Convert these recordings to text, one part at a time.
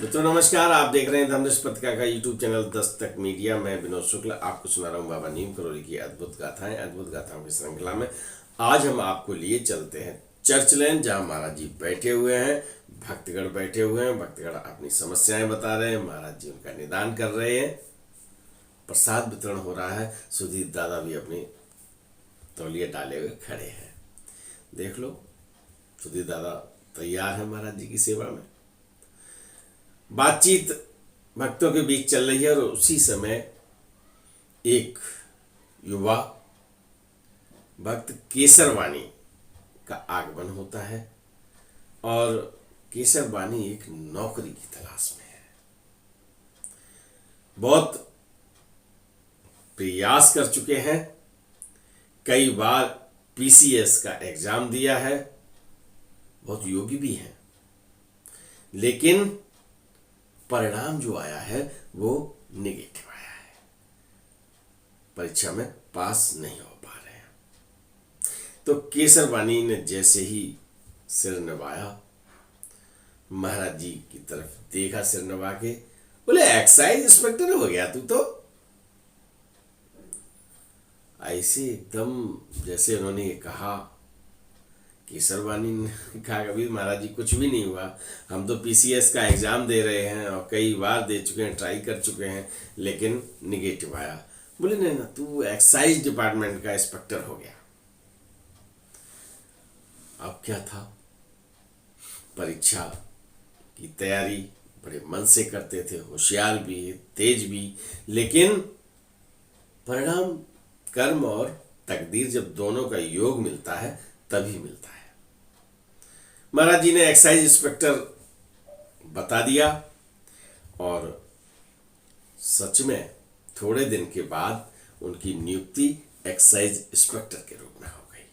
मित्रों नमस्कार। आप देख रहे हैं धर्मदर्श पत्रिका का यूट्यूब चैनल दस्तक मीडिया। मैं विनोद शुक्ल आपको सुना रहा हूँ बाबा नीम करोली की अद्भुत गाथाओं की श्रृंखला में। आज हम आपको लिए चलते हैं चर्च लैन, जहाँ महाराज जी बैठे हुए हैं, भक्तगण बैठे हुए हैं। भक्तगण अपनी समस्याएं बता रहे हैं, महाराज जी उनका निदान कर रहे हैं, प्रसाद वितरण हो रहा है। सुधीर दादा भी अपनी तौलिया डाले हुए खड़े हैं। देख लो, सुधीर दादा तैयार है महाराज जी की सेवा में। बातचीत भक्तों के बीच चल रही है और उसी समय एक युवा भक्त केसरवाणी का आगमन होता है और केसरवाणी एक नौकरी की तलाश में है। बहुत प्रयास कर चुके हैं, कई बार पीसीएस का एग्जाम दिया है, बहुत योग्य भी हैं, लेकिन परिणाम जो आया है वो नेगेटिव आया है। परीक्षा में पास नहीं हो पा रहे हैं। तो केसरवाणी ने जैसे ही सिर नवाया, महाराज जी की तरफ देखा, सिर नवा के बोले, एक्साइज इंस्पेक्टर हो गया तू तो। ऐसे एकदम जैसे उन्होंने कहा, केसरवाणी ने कहा, कभी महाराज जी कुछ भी नहीं हुआ, हम तो पीसीएस का एग्जाम दे रहे हैं और कई बार दे चुके हैं, ट्राई कर चुके हैं, लेकिन निगेटिव आया। बोले नहीं ना, तू एक्साइज डिपार्टमेंट का इंस्पेक्टर हो गया। अब क्या था, परीक्षा की तैयारी बड़े मन से करते थे, होशियार भी, तेज भी, लेकिन परिणाम कर्म और तकदीर जब दोनों का योग मिलता है तभी मिलता है। महाराज जी ने एक्साइज इंस्पेक्टर बता दिया और सच में थोड़े दिन के बाद उनकी नियुक्ति एक्साइज इंस्पेक्टर के रूप में हो गई।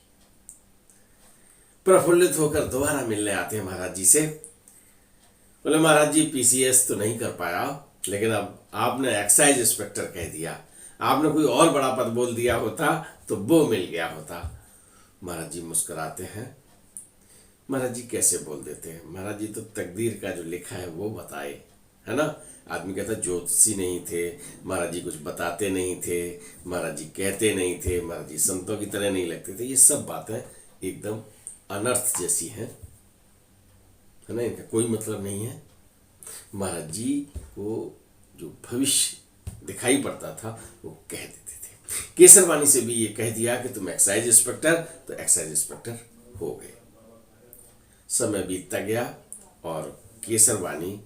प्रफुल्लित होकर दोबारा मिलने आते हैं महाराज जी से। बोले, महाराज जी पीसीएस तो नहीं कर पाया, लेकिन अब आपने एक्साइज इंस्पेक्टर कह दिया, आपने कोई और बड़ा पद बोल दिया होता तो वो मिल गया होता। महाराज जी मुस्कुराते हैं। महाराज जी कैसे बोल देते हैं, महाराज जी तो तकदीर का जो लिखा है वो बताए, है ना। आदमी कहता ज्योतिषी नहीं थे, महाराज जी कुछ बताते नहीं थे, महाराज जी कहते नहीं थे, महाराज जी संतों की तरह नहीं लगते थे। ये सब बातें एकदम अनर्थ जैसी हैं, है ना, इनका कोई मतलब नहीं है। महाराज जी को जो भविष्य दिखाई पड़ता था वो कह देते थे। केसरवाणी से भी ये कह दिया कि तुम एक्साइज इंस्पेक्टर, तो एक्साइज इंस्पेक्टर हो गए। समय बीतता गया और केसरवाणी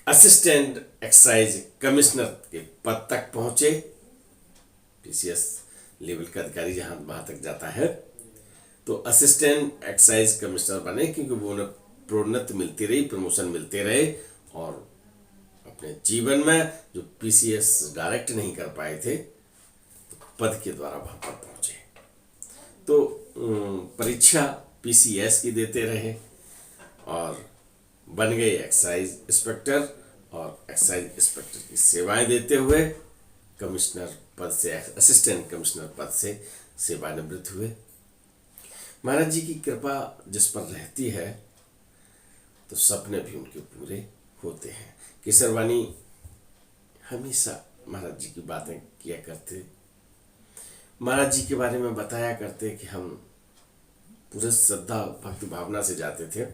असिस्टेंट एक्साइज कमिश्नर के पद तक पहुंचे। पीसीएस लेवल का अधिकारी जहां वहां तक जाता है, तो असिस्टेंट एक्साइज कमिश्नर बने, क्योंकि वो उन्हें प्रोन्नति मिलती रही, प्रमोशन मिलते रहे और अपने जीवन में जो पीसीएस डायरेक्ट नहीं कर पाए थे, तो पद के द्वारा वहां पर पहुंचे। तो परीक्षा पीसीएस की देते रहे और बन गए एक्साइज इंस्पेक्टर, और एक्साइज इंस्पेक्टर की सेवाएं देते हुए कमिश्नर पद से, असिस्टेंट कमिश्नर पद से सेवानिवृत्त हुए। महाराज जी की कृपा जिस पर रहती है तो सपने भी उनके पूरे होते हैं। केसरवाणी हमेशा महाराज जी की बातें किया करते, महाराज जी के बारे में बताया करते कि हम पूरे श्रद्धा भक्ति भावना से जाते थे,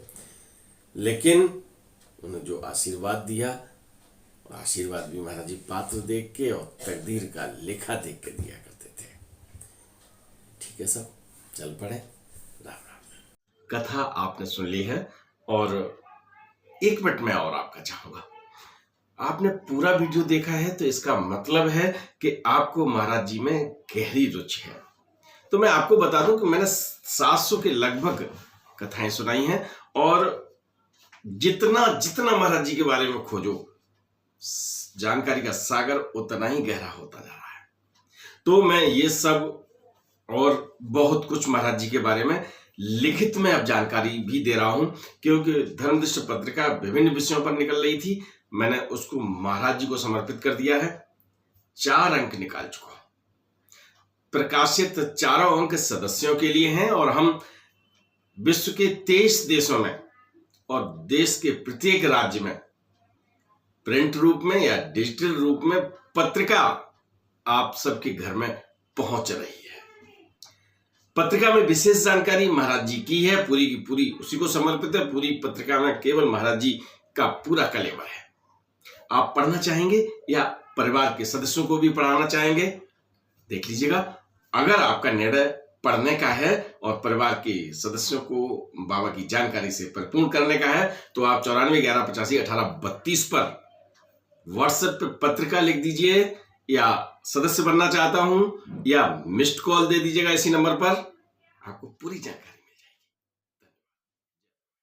लेकिन उन्हें जो आशीर्वाद दिया, आशीर्वाद भी महाराज जी पात्र देख के और तकदीर का लेखा देख के दिया करते थे। ठीक है, सब चल पड़े। राम राम। कथा आपने सुन ली है और एक मिनट में और आपका चाहूंगा। आपने पूरा वीडियो देखा है तो इसका मतलब है कि आपको महाराज जी में गहरी रुचि है। तो मैं आपको बता दूं कि मैंने 700 के लगभग कथाएं सुनाई हैं और जितना जितना महाराज जी के बारे में खोजो, जानकारी का सागर उतना ही गहरा होता जा रहा है। तो मैं ये सब और बहुत कुछ महाराज जी के बारे में लिखित में अब जानकारी भी दे रहा हूं, क्योंकि धर्मदृष्टि पत्रिका विभिन्न विषयों पर निकल रही थी। मैंने उसको महाराज जी को समर्पित कर दिया है। 4 अंक निकाल चुका हूं। प्रकाशित चारों अंक सदस्यों के लिए हैं और हम विश्व के 23 देशों में और देश के प्रत्येक राज्य में प्रिंट रूप में या डिजिटल रूप में पत्रिका आप सबके घर में पहुंच रही है। पत्रिका में विशेष जानकारी महाराज जी की है, पूरी की पूरी उसी को समर्पित है। पूरी पत्रिका में केवल महाराज जी का पूरा कलेवर है। आप पढ़ना चाहेंगे या परिवार के सदस्यों को भी पढ़ाना चाहेंगे, देख लीजिएगा। अगर आपका निर्णय पढ़ने का है और परिवार के सदस्यों को बाबा की जानकारी से परिपूर्ण करने का है तो आप 94 11 85 18 32 पर व्हाट्सएप पे पत्रिका लिख दीजिए, या सदस्य बनना चाहता हूं, या मिस्ड कॉल दे दीजिएगा इसी नंबर पर, आपको पूरी जानकारी